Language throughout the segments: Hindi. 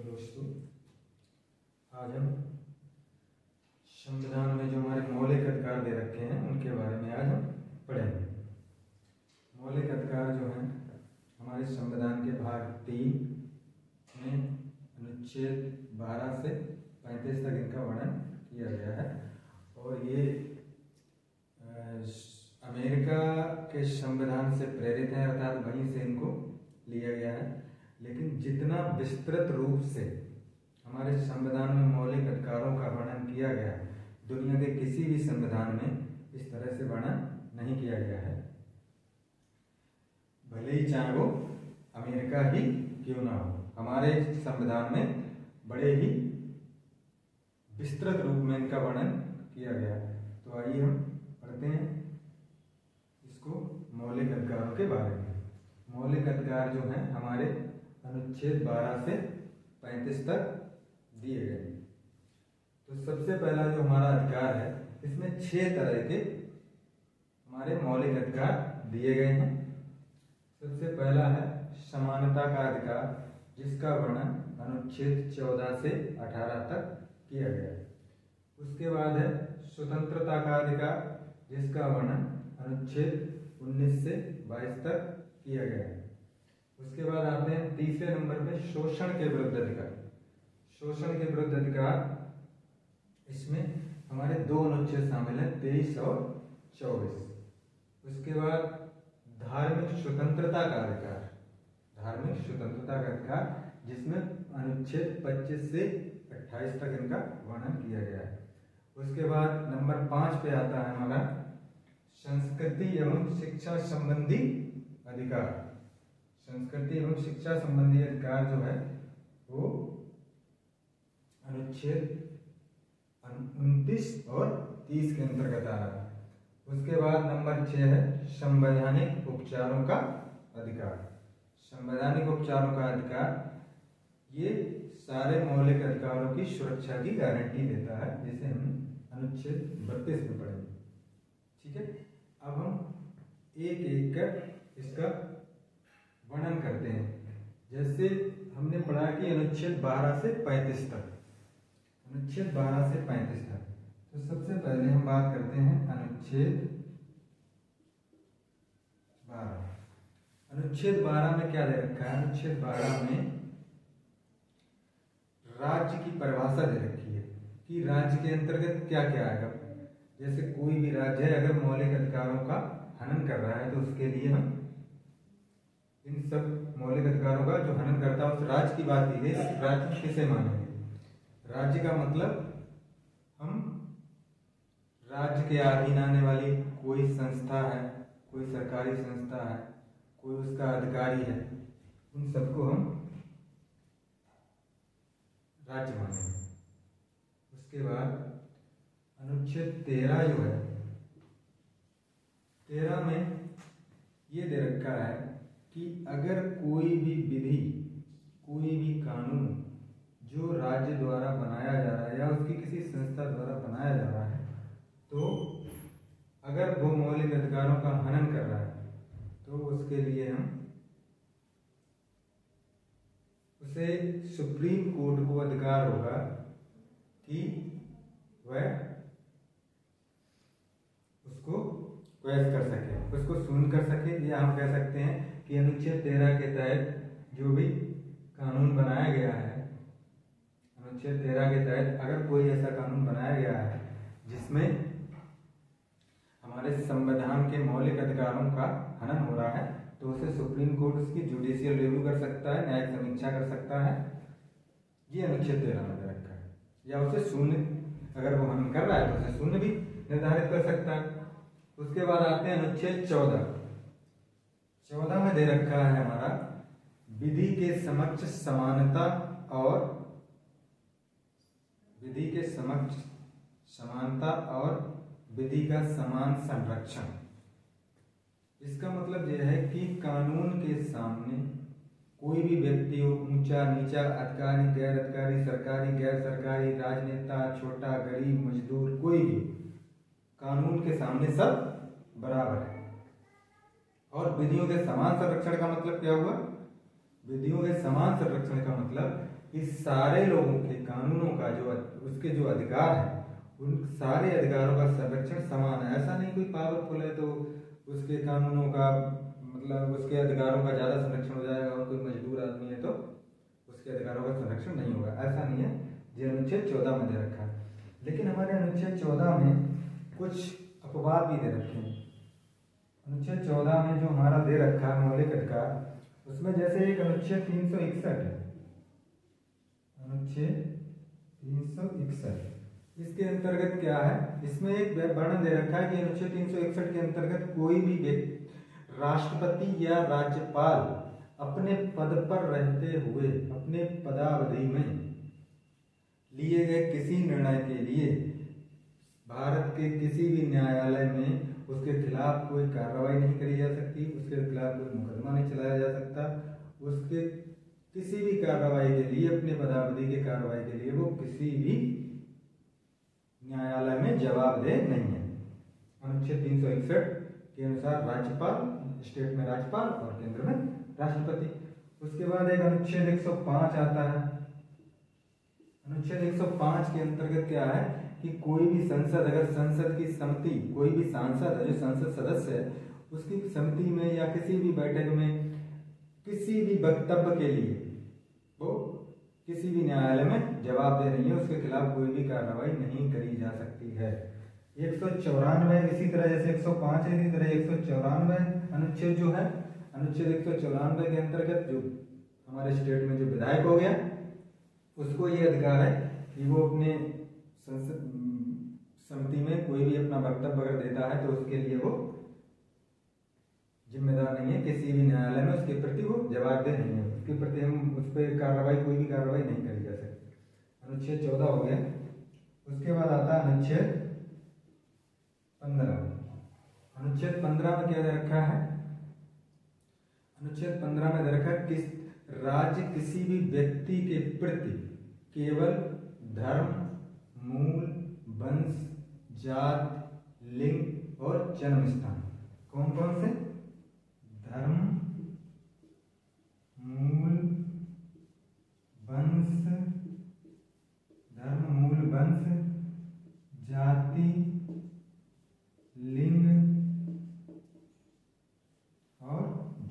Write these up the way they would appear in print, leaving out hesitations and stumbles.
तो दोस्तों, आज हम संविधान में जो हमारे मौलिक अधिकार दे रखे हैं उनके बारे में आज हम पढ़ेंगे। मौलिक अधिकार जो हैं हमारे संविधान के भाग 3 में अनुच्छेद 12 से 35 तक इनका वर्णन किया गया है और ये अमेरिका के संविधान से प्रेरित है, अर्थात वहीं से इनको लिया गया है। लेकिन जितना विस्तृत रूप से हमारे संविधान में मौलिक अधिकारों का वर्णन किया गया है, दुनिया के किसी भी संविधान में इस तरह से वर्णन नहीं किया गया है, भले ही चाहे वो अमेरिका ही क्यों ना हो। हमारे संविधान में बड़े ही विस्तृत रूप में इनका वर्णन किया गया है। तो आइए हम पढ़ते हैं इसको, मौलिक अधिकारों के बारे में। मौलिक अधिकार जो हैं हमारे अनुच्छेद 12 से 35 तक दिए गए। तो सबसे पहला जो हमारा अधिकार है, इसमें 6 तरह के हमारे मौलिक अधिकार दिए गए हैं। सबसे पहला है समानता का अधिकार, जिसका वर्णन अनुच्छेद 14 से 18 तक किया गया है। उसके बाद है स्वतंत्रता का अधिकार, जिसका वर्णन अनुच्छेद 19 से 22 तक किया गया है। उसके बाद आते हैं तीसरे नंबर पे शोषण के विरुद्ध अधिकार। शोषण के विरुद्ध अधिकार, इसमें हमारे 2 अनुच्छेद शामिल हैं, 23 और 24। उसके बाद धार्मिक स्वतंत्रता का अधिकार, धार्मिक स्वतंत्रता का अधिकार, जिसमें अनुच्छेद 25 से 28 तक इनका वर्णन किया गया है। उसके बाद नंबर 5 पे आता है हमारा संस्कृति एवं शिक्षा संबंधी अधिकार। संस्कृति एवं शिक्षा संबंधी अधिकार जो है वो अनुच्छेद 29 और 30 के अंतर्गत आ रहा है। उसके बाद नंबर 6 है संवैधानिक उपचारों का अधिकार। संवैधानिक उपचारों का अधिकार ये सारे मौलिक अधिकारों की सुरक्षा की गारंटी देता है, जिसे हम अनुच्छेद 32 में पढ़ेंगे। ठीक है, अब हम एक एक कर इसका वर्णन करते हैं। जैसे हमने पढ़ा कि अनुच्छेद 12 से 35 तक, अनुच्छेद 12 से 35 तक। तो सबसे पहले हम बात करते हैं अनुच्छेद 12। अनुच्छेद 12 में क्या दे रखा है? अनुच्छेद 12 में राज्य की परिभाषा दे रखी है कि राज्य के अंतर्गत क्या क्या आएगा। जैसे कोई भी राज्य है अगर मौलिक अधिकारों का हनन कर रहा है तो उसके लिए हम इन सब मौलिक अधिकारों का जो हनन करता है उस राज्य की बात की गई। राज्य किसे मानेंगे? राज्य का मतलब हम राज्य के अधीन आने वाली कोई संस्था है, कोई सरकारी संस्था है, कोई उसका अधिकारी है, उन सबको हम राज्य मानेंगे। उसके बाद अनुच्छेद 13 जो है, 13 में ये दे रखा है कि अगर कोई भी विधि, कोई भी कानून जो राज्य द्वारा बनाया जा रहा है या उसकी किसी संस्था द्वारा बनाया जा रहा है, तो अगर वो मौलिक अधिकारों का हनन कर रहा है तो उसके लिए हम उसे सुप्रीम कोर्ट को अधिकार होगा कि वह उसको क्वेश कर सके, उसको सुन कर सके। या हम कह सकते हैं कि अनुच्छेद 13 के तहत जो भी कानून बनाया गया है, अनुच्छेद 13 के तहत अगर कोई ऐसा कानून बनाया गया है जिसमें हमारे संविधान के मौलिक अधिकारों का हनन हो रहा है, तो उसे सुप्रीम कोर्ट उसकी जुडिशियल रिव्यू कर सकता है, न्यायिक समीक्षा कर सकता है। ये अनुच्छेद 13 में रखा है। या उसे शून्य, अगर वो हनन कर रहा है तो उसे शून्य भी निर्धारित कर सकता है। उसके बाद आते हैं अनुच्छेद 14। 14 में दे रखा है हमारा विधि के समक्ष समानता और विधि के समक्ष समानता और विधि का समान संरक्षण। इसका मतलब यह है कि कानून के सामने कोई भी व्यक्ति हो, ऊंचा नीचा, अधिकारी गैर अधिकारी, सरकारी गैर सरकारी, राजनेता छोटा गरीब मजदूर, कोई भी कानून के सामने सब बराबर है। और विधियों के समान संरक्षण का मतलब क्या हुआ? विधियों के समान संरक्षण का मतलब कि सारे लोगों के कानूनों का जो उसके जो अधिकार है उन सारे अधिकारों का संरक्षण समान है। ऐसा नहीं कोई पावरफुल है तो उसके कानूनों का मतलब उसके अधिकारों का ज़्यादा संरक्षण हो जाएगा और कोई मजदूर आदमी है तो उसके अधिकारों का संरक्षण नहीं होगा, ऐसा नहीं है। जो अनुच्छेद 14 में दे रखा है। लेकिन हमारे अनुच्छेद 14 में कुछ अपवाद भी दे रखे हैं। अनुच्छेद 14 में जो हमारा दे रखा है मौलिक अधिकार, उसमें जैसे एक अनुच्छेद 361 है, अनुच्छेद 361, इसके अंतर्गत क्या है, इसमें एक वर्णन दे रखा है कि अनुच्छेद 361 के अंतर्गत कोई भी व्यक्ति राष्ट्रपति या राज्यपाल अपने पद पर रहते हुए अपने पदावधि में लिए गए किसी निर्णय के लिए भारत के किसी भी न्यायालय में उसके खिलाफ कोई कार्रवाई नहीं करी जा सकती, उसके खिलाफ कोई मुकदमा नहीं चलाया जा सकता, उसके किसी भी कार्रवाई के लिए अपने पदावधि के कार्रवाई के लिए वो किसी भी न्यायालय में जवाबदेह नहीं है। अनुच्छेद 361 के अनुसार राज्यपाल, स्टेट में राज्यपाल और केंद्र में राष्ट्रपति। उसके बाद एक अनुच्छेद 105 आता है। अनुच्छेद 105 के अंतर्गत क्या है कि कोई भी संसद, अगर संसद की समिति, कोई भी सांसद है जो संसद सदस्य है, उसकी समिति में या किसी भी बैठक में किसी भी वक्तव्य के लिए वो किसी भी न्यायालय में जवाबदेह नहीं है, उसके खिलाफ कोई भी कार्रवाई नहीं करी जा सकती है। 194 इसी तरह जैसे 105 है, इसी तरह 194 अनुच्छेद जो है, अनुच्छेद 194 के अंतर्गत जो हमारे स्टेट में जो विधायक हो गया उसको ये अधिकार है कि वो अपने संसद समिति में कोई भी अपना वक्तव्य अगर देता है तो उसके लिए वो जिम्मेदार नहीं है, किसी भी न्यायालय में उसके प्रति वो जवाबदेह नहीं है, उसके प्रति हम उस पर कार्रवाई, कोई भी कार्रवाई नहीं करी जा सकती। अनुच्छेद 14 हो गया। उसके बाद आता है अनुच्छेद 15। अनुच्छेद 15 में क्या दे रखा है, अनुच्छेद 15 में दे रखा है किस राज्य किसी भी व्यक्ति के प्रति केवल धर्म, मूल, वंश, जात, लिंग और जन्म स्थान, कौन कौन से, धर्म, मूल, वंश, धर्म, मूल, वंश, जाति, लिंग और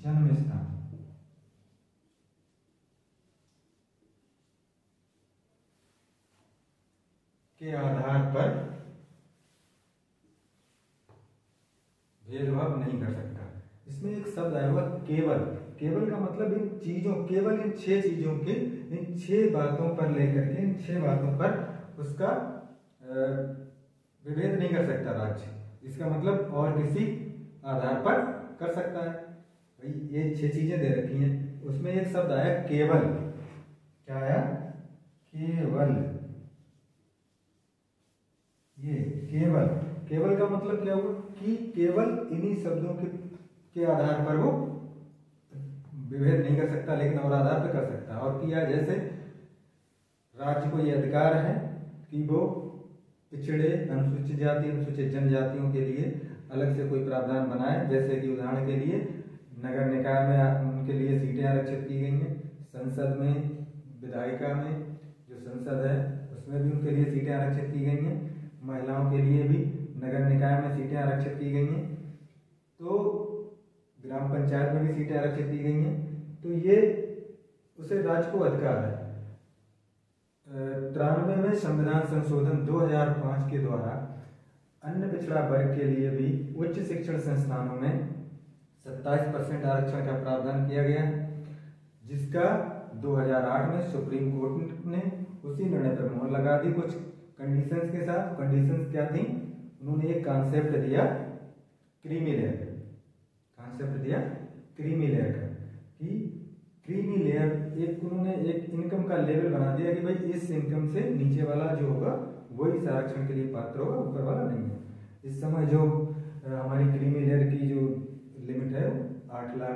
जन्म स्थान के आधार पर भेदभाव नहीं कर सकता। इसमें एक शब्द आया हुआ केवल। केवल का मतलब इन चीजों, केवल इन 6 चीजों के, इन 6 बातों पर लेकर के, इन 6 बातों पर उसका विभेद नहीं कर सकता राज्य। इसका मतलब और किसी आधार पर कर सकता है। भाई ये 6 चीजें दे रखी हैं, उसमें एक शब्द आया केवल। क्या आया, केवल। ये केवल, केवल का मतलब क्या हुआ कि केवल इन्हीं शब्दों के आधार पर वो विभेद नहीं कर सकता, लेकिन और आधार पर कर सकता है। और किया जैसे राज्य को ये अधिकार है कि वो पिछड़े, अनुसूचित जाति, अनुसूचित जनजातियों के लिए अलग से कोई प्रावधान बनाए, जैसे कि उदाहरण के लिए नगर निकाय में उनके लिए सीटें आरक्षित की गई हैं, संसद में, विधायिका में जो संसद है उसमें भी उनके लिए सीटें आरक्षित की गई हैं, महिलाओं के लिए भी नगर निकाय में सीटें आरक्षित की गई हैं, तो ग्राम पंचायत में भी सीटें आरक्षित की गई हैं। तो ये उसे राज्य को अधिकार है। 93वें संविधान संशोधन 2005 के द्वारा अन्य पिछड़ा वर्ग के लिए भी उच्च शिक्षण संस्थानों में 27% आरक्षण का प्रावधान किया गया है, जिसका 2008 में सुप्रीम कोर्ट ने उसी निर्णय पर मोहर लगा दी, कुछ कंडीशंस के साथ। कंडीशंस क्या थी, उन्होंने एक कॉन्सेप्ट दिया क्रीमी लेयर का, कॉन्सेप्ट दिया क्रीमी लेयर का, कि क्रीमी लेयर एक उन्होंने एक इनकम का लेवल बना दिया कि भाई इस इनकम से नीचे वाला जो होगा वही इस आरक्षण के लिए पात्र होगा, ऊपर वाला नहीं है। इस समय जो हमारी क्रीमी लेयर की जो लिमिट है वो 8 लाख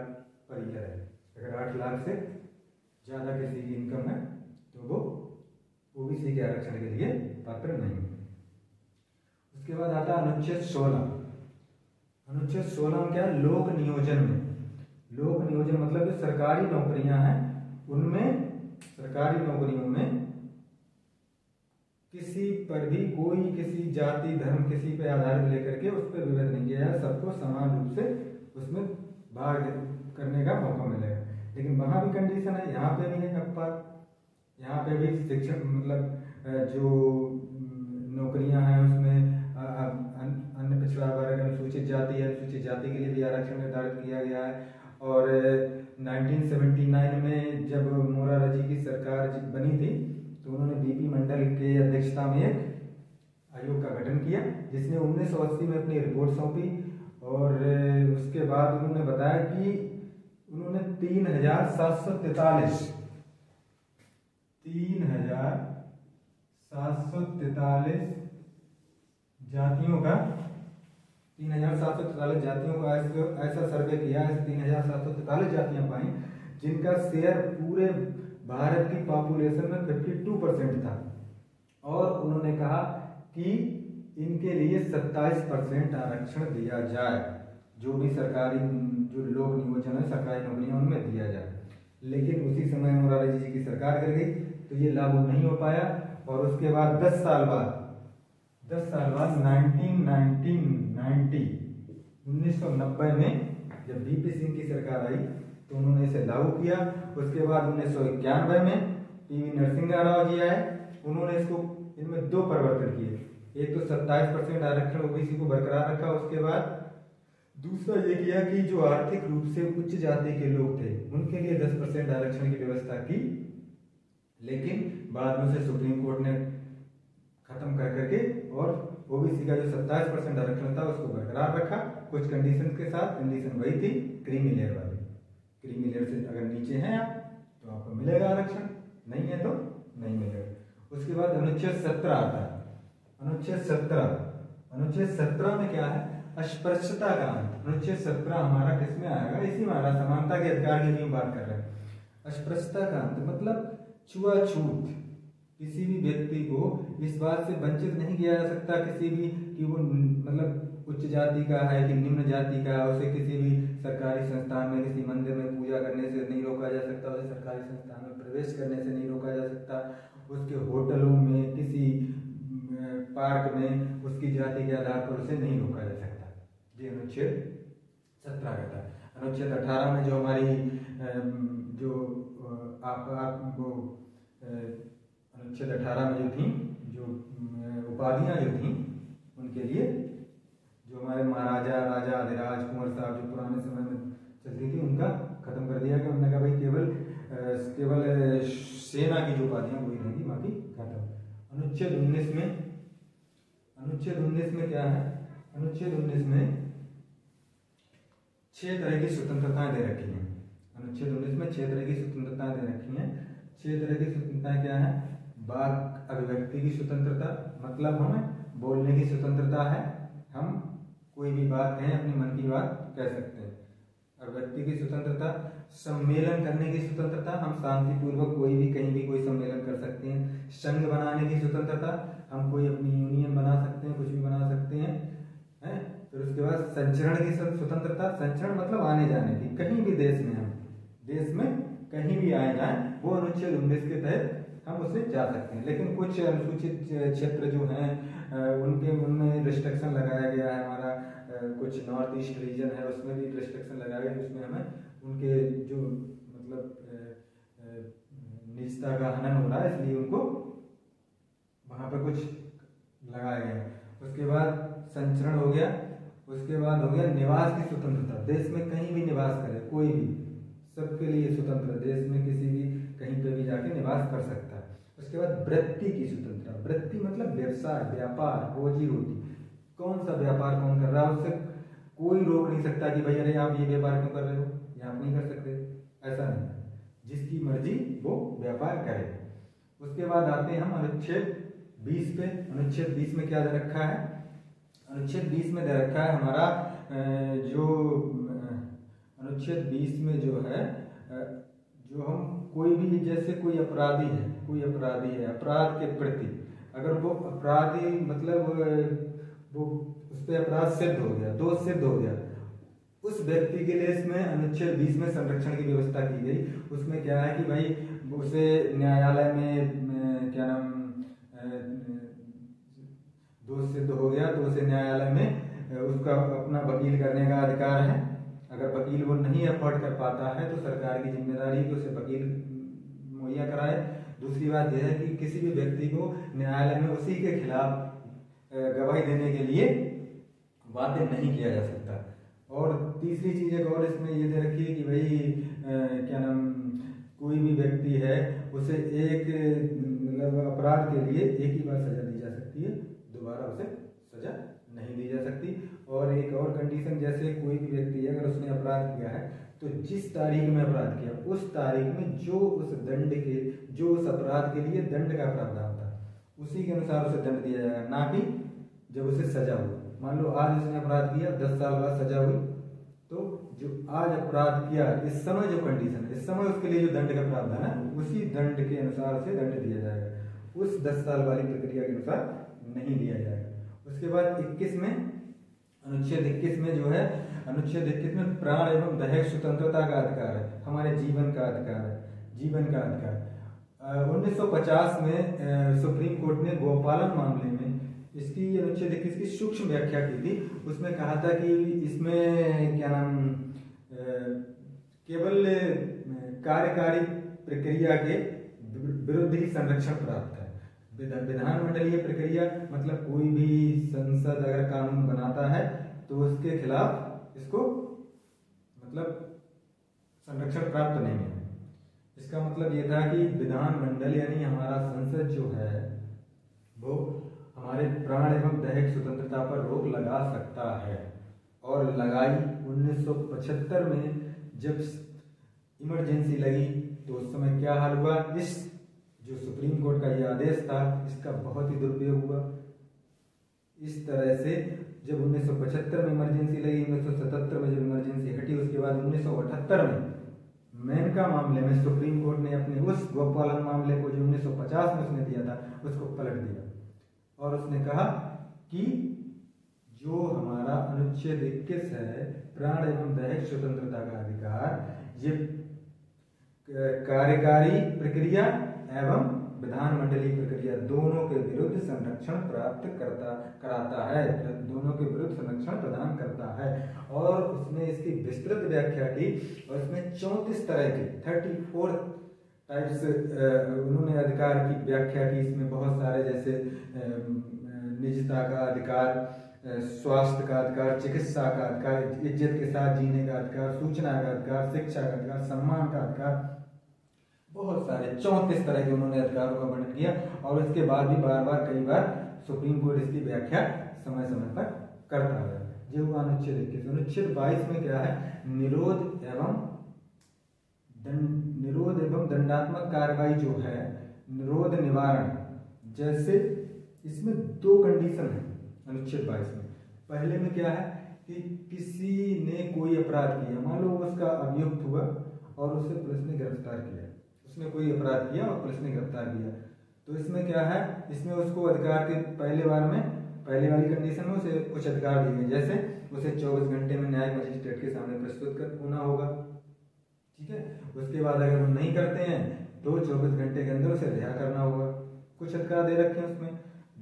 पर ईयर है। अगर 8 लाख से ज़्यादा किसी की इनकम है तो वो ओबीसी के आरक्षण के लिए पात्र नहीं है। उसके बाद आता है अनुच्छेद 16। अनुच्छेद 16 में क्या, लोक नियोजन में, लोक नियोजन मतलब जो सरकारी नौकरियां हैं उनमें सरकारी नौकरियों में किसी पर भी कोई किसी जाति धर्म किसी पे आधारित लेकर के उस पर विभेद नहीं किया जाए, सबको समान रूप से उसमें भाग करने का मौका मिलेगा। लेकिन वहाँ भी कंडीशन है, यहाँ पे भी है अपवाद। यहाँ पे भी शिक्षक मतलब जो नौकरियां हैं उसमें अन्य पिछड़ा वर्ग अनुसूचित जाति है, अनुसूचित जाति के लिए भी आरक्षण निर्धारित किया गया है। और 1979 में जब मोरारजी की सरकार बनी थी तो उन्होंने बीपी मंडल के अध्यक्षता में एक आयोग का गठन किया, जिसने 1980 में अपनी रिपोर्ट सौंपी। और उसके बाद उन्होंने बताया कि उन्होंने 3,743 जातियों का 3,743 जातियों का ऐसा सर्वे किया। 3,743 जातियां पाई जिनका शेयर पूरे भारत की पॉपुलेशन में 52% था। और उन्होंने कहा कि इनके लिए 27% आरक्षण दिया जाए, जो भी सरकारी जो लोक नियोजन है सरकारी नौकरियां उनमें दिया जाए। लेकिन उसी समय मोरारजी जी की सरकार गिर गई तो ये लागू नहीं हो पाया। और उसके बाद 10 साल बाद 1990 में जब बीपी सिंह की सरकार आई तो उन्होंने इसे लागू किया। उसके बाद 1991 में पीवी नरसिंह राव जी आए, उन्होंने इसको इनमें 2 परिवर्तन किए। एक तो 27% आरक्षण ओबीसी को बरकरार रखा, उसके बाद दूसरा ये किया कि जो आर्थिक रूप से उच्च जाति के लोग थे उनके लिए 10% आरक्षण की व्यवस्था की। लेकिन बाद में उसे सुप्रीम कोर्ट ने खत्म कर करके और ओबीसी का जो 27% आरक्षण था उसको बरकरार रखा, कुछ कंडीशन के साथ। कंडीशन वही थी क्रीमी लेयर वाली, क्रीमी लेयर से अगर नीचे हैं आप तो आपको मिलेगा आरक्षण, नहीं है तो नहीं मिलेगा। उसके बाद अनुच्छेद 17 आता है। अनुच्छेद 17 में क्या है? अस्पृश्यता का अंत। अनुच्छेद 17 हमारा किसमें आएगा? इसी में आ रहा, समानता के अधिकार की भी बात कर रहे हैं। अस्पृश्यता का अंत मतलब छुआछूत, किसी भी व्यक्ति को इस बात से वंचित नहीं किया जा सकता किसी भी कि वो मतलब उच्च जाति का है कि निम्न जाति का है, उसे किसी भी सरकारी संस्थान में किसी मंदिर में पूजा करने से नहीं रोका जा सकता, उसे सरकारी संस्थान में प्रवेश करने से नहीं रोका जा सकता, उसके होटलों में किसी पार्क में उसकी जाति के आधार पर उसे नहीं रोका जा सकता। ये अनुच्छेद 17 कहता है। अनुच्छेद 18 में जो हमारी जो अनुच्छेद 18 में जो थी जो उपाधियां जो थी उनके लिए जो हमारे महाराजा राजा अधिराज कुंवर साहब जो पुराने समय में चलती थी उनका खत्म कर दिया गया। उन्होंने कहा भाई केवल सेना की जो उपाधियां वही रहेंगी, बाकी खत्म। अनुच्छेद 19 में क्या है? अनुच्छेद 19 में 6 तरह की स्वतंत्रताएं दे रखी हैं। अनुच्छेद 19 में 6 तरह की स्वतंत्रताएं दे रखी हैं। 6 तरह की स्वतंत्रताएं क्या है? वाक अभिव्यक्ति की स्वतंत्रता, मतलब हमें बोलने की स्वतंत्रता है, हम कोई भी बात कहें, अपनी मन की बात कह सकते हैं। अभिव्यक्ति की स्वतंत्रता, सम्मेलन करने की स्वतंत्रता, हम शांतिपूर्वक कोई भी कहीं भी कोई सम्मेलन कर सकते हैं। संघ बनाने की स्वतंत्रता, हम कोई अपनी यूनियन बना सकते हैं, कुछ भी बना सकते हैं, हैं? फिर उसके बाद संचरण की स्वतंत्रता, संचरण मतलब आने जाने की, कहीं भी देश में हम देश में कहीं भी आए जाएं, वो अनुच्छेद 19 के तहत हम उससे जा सकते हैं। लेकिन कुछ अनुसूचित क्षेत्र जो हैं उनमें रिस्ट्रिक्शन लगाया गया है। हमारा कुछ नॉर्थ ईस्ट रीजन है उसमें भी रिस्ट्रिक्शन लगाया गया है, उसमें हमें उनके जो मतलब निजता का हनन हो रहा है, इसलिए उनको वहाँ पर कुछ लगाया गया। उसके बाद संचरण हो गया। उसके बाद हो गया निवास की स्वतंत्रता, देश में कहीं भी निवास करे कोई भी, सबके लिए स्वतंत्र, देश में किसी भी कहीं पे भी जाके निवास कर सकता है। उसके बाद वृत्ति की स्वतंत्रता, वृत्ति मतलब व्यवसाय, व्यापार, रोजी रोटी, कौन सा व्यापार कौन कर रहा है उससे कोई रोक नहीं सकता कि भाई अरे आप ये व्यापार क्यों कर रहे हो, या आप नहीं कर सकते, ऐसा नहीं है, जिसकी मर्जी वो व्यापार करे। उसके बाद आते हैं हम अनुच्छेद 20 पे। अनुच्छेद 20 में क्या दे रखा है? अनुच्छेद 20 में दे रखा है हमारा जो अनुच्छेद 20 में जो है जो हम कोई भी जैसे कोई अपराधी है, अपराध के प्रति अगर वो अपराधी मतलब वो उस पर अपराध सिद्ध हो गया, दोष सिद्ध हो गया, उस व्यक्ति के लिए इसमें अनुच्छेद 20 में संरक्षण की व्यवस्था की गई। उसमें क्या है कि भाई उसे न्यायालय में क्या नाम दोष सिद्ध हो गया तो उसे न्यायालय में उसका अपना वकील करने का अधिकार है। अगर वकील वो नहीं अफोर्ड कर पाता है तो सरकार की जिम्मेदारी है कि उसे वकील मुहैया कराए। दूसरी बात यह है कि किसी भी व्यक्ति को न्यायालय में उसी के खिलाफ गवाही देने के लिए बाध्य नहीं किया जा सकता। और तीसरी चीज एक और इसमें ये दे रखी है कि भाई क्या नाम कोई भी व्यक्ति है उसे एक मतलब अपराध के लिए एक ही बार सजा दी जा सकती है, दोबारा उसे सजा नहीं दी जा सकती। और एक और कंडीशन, जैसे कोई भी व्यक्ति है अगर उसने अपराध किया है तो जिस तारीख में अपराध किया उस तारीख में जो उस अपराध के लिए दंड का प्रावधान था उसी के अनुसार उसे दंड दिया जाएगा, ना कि जब उसे सजा हुई। मान लो आज उसने अपराध किया, 10 साल बाद सजा हुई, तो जो आज अपराध किया इस समय जो कंडीशन है, इस समय उसके लिए जो दंड का प्रावधान है उसी दंड के अनुसार उसे दंड दिया जाएगा, उस 10 साल वाली प्रक्रिया के अनुसार नहीं दिया जाएगा। उसके बाद 21 में अनुच्छेद 21 में जो है, अनुच्छेद 21 में प्राण एवं दैहिक स्वतंत्रता का अधिकार है, हमारे जीवन का अधिकार है, जीवन का अधिकार। 1950 में सुप्रीम कोर्ट ने गोपालन मामले में इसकी अनुच्छेद 21 की सूक्ष्म व्याख्या की थी। उसमें कहा था कि इसमें क्या नाम केवल कार्यकारी प्रक्रिया के विरुद्ध ही संरक्षण प्राप्त है। विधानमंडलीय प्रक्रिया मतलब कोई भी संसद अगर कानून बनाता है तो उसके खिलाफ इसको मतलब संरक्षण प्राप्त नहीं है। इसका मतलब ये था कि विधानमंडल यानी हमारा संसद जो है वो हमारे प्राण एवं दैहिक स्वतंत्रता पर रोक लगा सकता है, और लगाई। 1975 में जब इमरजेंसी लगी तो उस समय क्या हाल हुआ, इस जो सुप्रीम कोर्ट का ये आदेश था इसका बहुत ही दुरुपयोग हुआ। इस तरह से जब 1975 में इमरजेंसी लगी, 1977 में जब इमरजेंसी हटी, उसके बाद 1978 में मेनका मामले में सुप्रीम कोर्ट ने अपने उस गोपालन मामले को जो 1950 में उसने दिया था उसको पलट दिया, और उसने कहा कि जो हमारा अनुच्छेद 21 है प्राण एवं दैहिक स्वतंत्रता का अधिकार, ये कार्यकारी प्रक्रिया एवं विधानमंडलीय प्रक्रिया दोनों के विरुद्ध संरक्षण प्राप्त कराता है, दोनों के विरुद्ध संरक्षण प्रदान करता है। और उसने इसकी विस्तृत व्याख्या की, और इसमें 34 तरह की 34 टाइप्स उन्होंने अधिकार की व्याख्या की। इसमें बहुत सारे जैसे निजता का अधिकार, स्वास्थ्य का अधिकार, चिकित्सा का अधिकार, इज्जत के साथ जीने का अधिकार, सूचना का अधिकार, शिक्षा का अधिकार, सम्मान का अधिकार, बहुत सारे 34 तरह के उन्होंने अधिकारों का वर्णन किया। और उसके बाद भी बार बार कई बार सुप्रीम कोर्ट इसकी व्याख्या समय समय पर करता है। जो हुआ अनुच्छेद 21। अनुच्छेद 22 में क्या है, निरोध एवं दंडात्मक कार्रवाई जो है, निरोध निवारण, जैसे इसमें 2 कंडीशन है अनुच्छेद 22 में। पहले में क्या है कि किसी ने कोई अपराध किया, मान लो उसका अभियुक्त हुआ और उसे पुलिस ने गिरफ्तार किया, उसने कोई अपराध किया और पुलिस ने गिरफ्तार किया, तो इसमें क्या है, इसमें उसको अधिकार के पहले वाली कंडीशन में उसे कुछ अधिकार दिए गए, जैसे उसे 24 घंटे में न्यायिक मजिस्ट्रेट के सामने प्रस्तुत होना होगा, ठीक है। उसके बाद अगर हम नहीं करते हैं तो 24 घंटे के अंदर उसे रिहा करना होगा, कुछ अधिकार दे रखे हैं उसमें।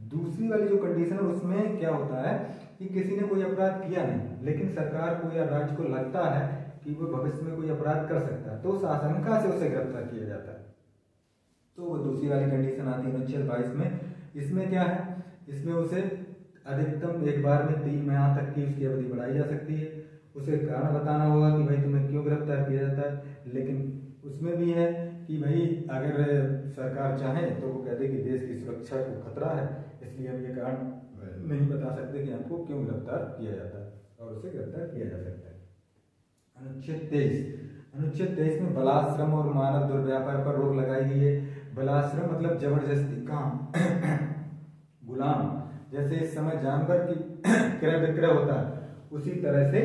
दूसरी वाली जो कंडीशन है उसमें क्या होता है कि किसी ने कोई अपराध किया नहीं, लेकिन सरकार को या राज्य को लगता है कि वो भविष्य में कोई अपराध कर सकता है, तो उस आशंका से उसे गिरफ्तार किया जाता है, तो वो दूसरी वाली कंडीशन आती है अनुच्छेद 22 में। इसमें क्या है, इसमें उसे अधिकतम एक बार में 3 माह तक की उसकी अवधि बढ़ाई जा सकती है। उसे कारण बताना होगा कि भाई तुम्हें क्यों गिरफ्तार किया जाता है, लेकिन उसमें भी है कि भाई अगर सरकार चाहे तो वो कहते कि देश की सुरक्षा को खतरा है, इसलिए हम ये कारण नहीं बता सकते कि हमको क्यों गिरफ्तार किया जाता है, और उसे गिरफ्तार किया जा सकता है। अनुच्छेद 23 में बलात्श्रम और मानव दुर्व्यापार पर रोक लगाई गई है। बलात्श्रम मतलब जबरदस्ती काम, गुलाम, जैसे इस समय जानवर की क्रय विक्रय होता है, उसी तरह से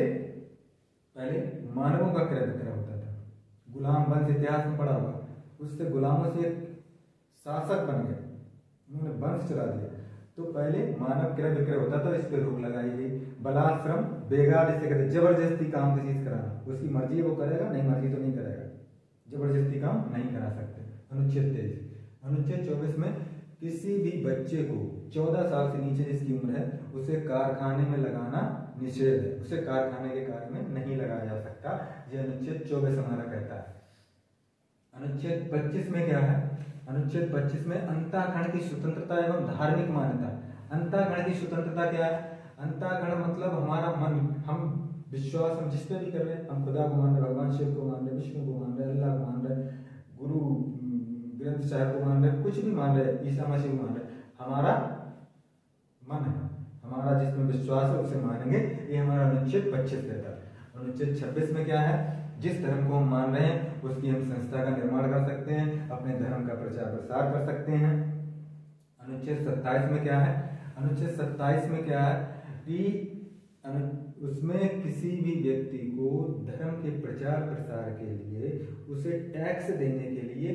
पहले मानवों का क्रय विक्रय होता था। गुलाम वंश इतिहास में पढ़ा हुआ, उससे गुलामों से एक शासक बन गए, उन्होंने वंश चला दिया, तो पहले मानव क्रय विक्रय होता था, इस पर रोक लगाई गई। बलाश्रम बेगार जिसे कहते, जबरदस्ती काम किसी से कराना, उसकी मर्जी है वो करेगा, नहीं मर्जी तो नहीं करेगा, जबरदस्ती काम नहीं करा सकते। अनुच्छेद 23। अनुच्छेद 24 में किसी भी बच्चे को 14 साल से नीचे जिसकी उम्र है उसे कारखाने में लगाना निषेध है, उसे कारखाने के कार्य में नहीं लगाया जा सकता, ये अनुच्छेद 24 हमारा कहता है। अनुच्छेद 25 में क्या है? अनुच्छेद 25 में अंतःखंड की स्वतंत्रता एवं धार्मिक मान्यता। अंतःखंड की स्वतंत्रता क्या है? अंतःखंड मतलब हमारा मन, हम विश्वास हम जिस पे भी कर रहे हैं, हम खुदा को मान रहे, भगवान शिव को मान रहे, विष्णु को मान रहे, अल्लाह को मान रहे, गुरु ग्रंथ साहब को मान रहे, कुछ भी मान रहे, ईसा मसीह को मान रहे, हमारा मन है, हमारा जिसमें विश्वास है उसे मानेंगे, ये हमारा अनुच्छेद 25 कहता है। अनुच्छेद 26 में क्या है? जिस धर्म को हम मान रहे हैं उसकी हम संस्था का निर्माण कर सकते हैं, अपने धर्म का प्रचार प्रसार कर सकते हैं। अनुच्छेद 27 में क्या है? अनुच्छेद 27 में क्या है कि उसमें किसी भी व्यक्ति को धर्म के प्रचार प्रसार के लिए उसे टैक्स देने के लिए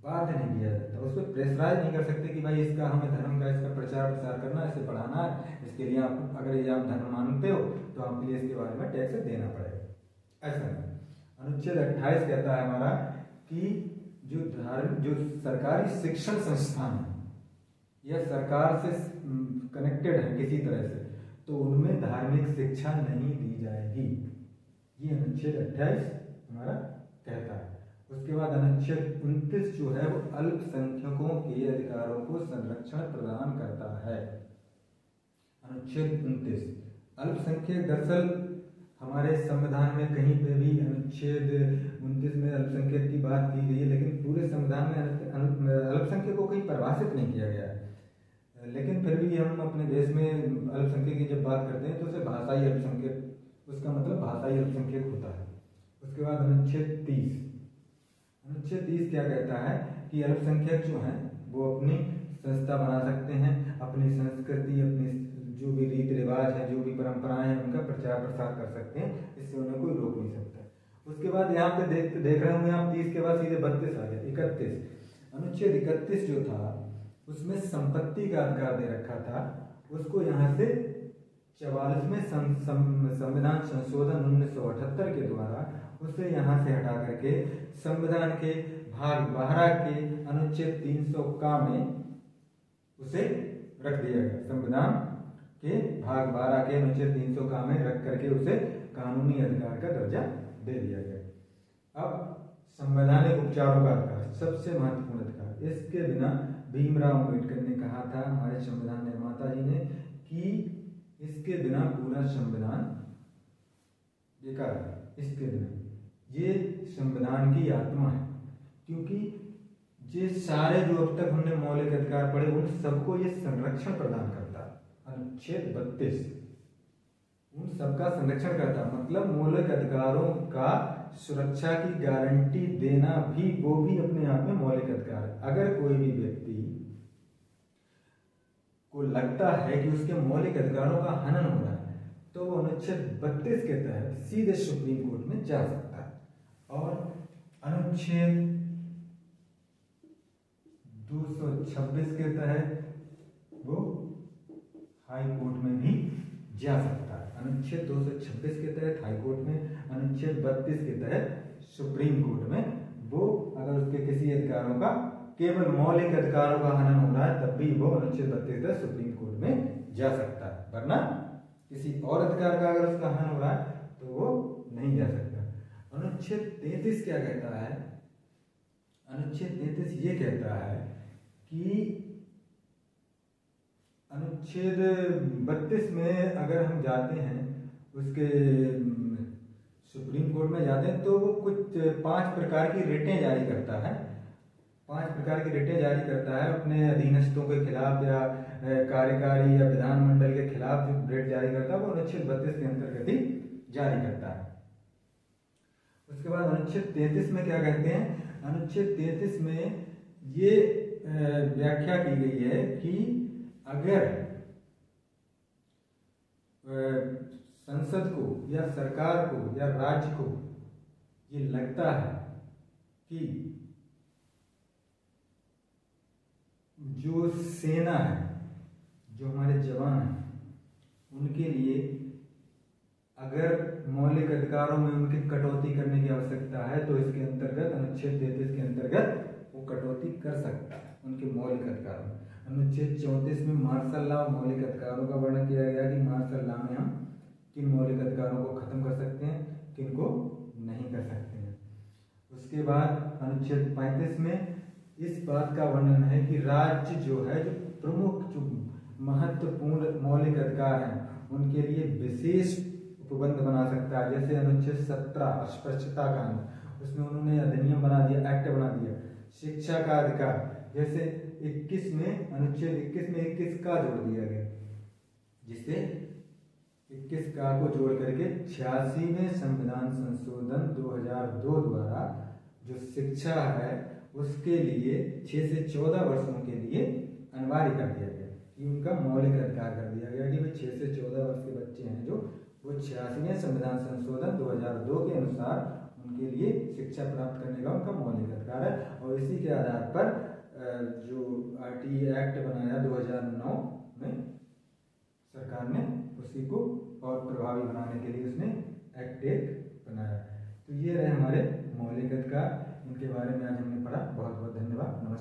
बाध्य नहीं किया जाता, उस पर प्रेशराइज नहीं कर सकते कि भाई इसका हमें धर्म का इसका प्रचार प्रसार करना है, इसे बढ़ाना है, इसके लिए आप अगर ये आप धर्म मानते हो तो आपके लिए इसके बारे में टैक्स देना पड़ेगा, ऐसा नहीं। अनुच्छेद 28 कहता है हमारा कि जो सरकारी शिक्षण संस्थान है या सरकार से कनेक्टेड है किसी तरह से, तो उनमें धार्मिक शिक्षा नहीं दी जाएगी, ये अनुच्छेद 28 हमारा कहता है। उसके बाद अनुच्छेद 29 जो है वो अल्पसंख्यकों के अधिकारों को संरक्षण प्रदान करता है। अनुच्छेद 29 अल्पसंख्यक, दरअसल हमारे संविधान में कहीं पे भी अनुच्छेद 29 में अल्पसंख्यक की बात की गई है, लेकिन पूरे संविधान में अल्पसंख्यक को कहीं परिभाषित नहीं किया गया है। लेकिन फिर भी हम अपने देश में अल्पसंख्यक की जब बात करते हैं तो उसे भाषाई अल्पसंख्यक, उसका मतलब भाषाई अल्पसंख्यक होता है। उसके बाद अनुच्छेद 30, अनुच्छेद 30 क्या कहता है कि अल्पसंख्यक जो हैं वो अपनी संस्था बना सकते हैं, अपनी संस्कृति, अपनी जो भी रीति रिवाज है, जो भी परंपराएं हैं, उनका प्रचार प्रसार कर सकते हैं, इससे उन्हें कोई रोक नहीं सकता। उसके बाद यहाँ पे देख रहे होंगे आप 30 के बाद सीधे 32 आ गया, 31। अनुच्छेद 31 जो था उसमें संपत्ति का अधिकार दे रखा था, उसको यहाँ से 44वें संविधान संशोधन 1978 के द्वारा उसे यहाँ से हटा करके संविधान के भाग 12 के अनुच्छेद 300 का में उसे रख दिया गया। संविधान के भाग 12 के अनुच्छेद 300 का में रख करके उसे कानूनी अधिकार का दर्जा दे दिया गया। अब संवैधानिक उपचारों का अधिकार सबसे महत्वपूर्ण अधिकार, इसके बिना भीमराव अम्बेडकर ने कहा था, हमारे संविधान निर्माता जी ने, कि इसके बिना पूरा संविधान बेकार है। इसके बिना ये संविधान की आत्मा है, क्योंकि ये सारे जो अब तक हमने मौलिक अधिकार पढ़े उन सबको ये संरक्षण प्रदान करता है। अनुच्छेद 32 उन सबका संरक्षण करता, मतलब मौलिक अधिकारों का सुरक्षा की गारंटी देना भी, वो भी अपने आप में मौलिक अधिकार है। अगर कोई भी व्यक्ति को लगता है कि उसके मौलिक अधिकारों का हनन हो रहा है तो वो अनुच्छेद 32 के तहत सीधे सुप्रीम कोर्ट में जा सकता है, और अनुच्छेद 226 के तहत वो हाई कोर्ट में भी जा सकता है। अनुच्छेद 226 के तहत हाई कोर्ट में, अनुच्छेद 32 के तहत सुप्रीम कोर्ट में, वो अगर उसके किसी अधिकारों का, केवल मौलिक अधिकारों का हनन हो रहा है तब भी वो अनुच्छेद 32 तक सुप्रीम कोर्ट में जा सकता है, वरना किसी और अधिकार का अगर उसका हनन हो रहा है तो वो नहीं जा सकता। अनुच्छेद 33 क्या कहता है? अनुच्छेद 33 ये कहता है कि अनुच्छेद 32 में अगर हम जाते हैं, उसके सुप्रीम कोर्ट में जाते हैं, तो वो कुछ 5 प्रकार की रिटें जारी करता है, 5 प्रकार की रिटें जारी करता है अपने अधीनस्थों के खिलाफ या कार्यकारी या विधानमंडल के खिलाफ। जो रिट जारी करता है वो अनुच्छेद 32 के अंतर्गत ही जारी करता है। उसके बाद अनुच्छेद 33 में क्या कहते हैं? अनुच्छेद 33 में ये व्याख्या की गई है कि अगर संसद को या सरकार को या राज्य को ये लगता है कि जो सेना है जो हमारे जवान हैं उनके लिए अगर मौलिक अधिकारों में उनकी कटौती करने की आवश्यकता है तो इसके अंतर्गत अनुच्छेद 33 के अंतर्गत वो कटौती कर सकता है उनके मौलिक अधिकारों में। अनुच्छेद 34 में मार्शल लॉ मौलिक अधिकारों का वर्णन किया गया कि मार्शल लॉ में हम किन मौलिक अधिकारों को खत्म कर सकते हैं, किन को नहीं कर सकते हैं। उसके बाद अनुच्छेद 35 में इस बात का वर्णन है कि राज्य जो है, जो प्रमुख जो महत्वपूर्ण मौलिक अधिकार हैं उनके लिए विशेष उपबंध बना सकता है। जैसे अनुच्छेद 17 अस्पृश्यता कानून, उसमें उन्होंने अधिनियम बना दिया, एक्ट बना दिया। शिक्षा का अधिकार, जैसे 21 में अनुच्छेद 21 में 21 का जोड़ दिया गया, जिससे 21 का को जोड़ करके 86वें संविधान संशोधन 2002 द्वारा जो शिक्षा है उसके लिए 6 से 14 वर्षों के लिए अनिवार्य कर दिया गया कि उनका मौलिक अधिकार कर दिया गया कि वे 6 से 14 वर्ष के बच्चे हैं जो वो 86वें संविधान संशोधन 2002 के अनुसार उनके लिए शिक्षा प्राप्त करने का उनका मौलिक अधिकार है। और इसी के आधार पर जो RTI एक्ट बनाया 2009 में सरकार ने उसी को और प्रभावी बनाने के लिए उसने एक्ट एक बनाया। तो ये रहे हमारे मौलिक अधिकार, इनके बारे में आज हमने पढ़ा। बहुत बहुत धन्यवाद, नमस्कार।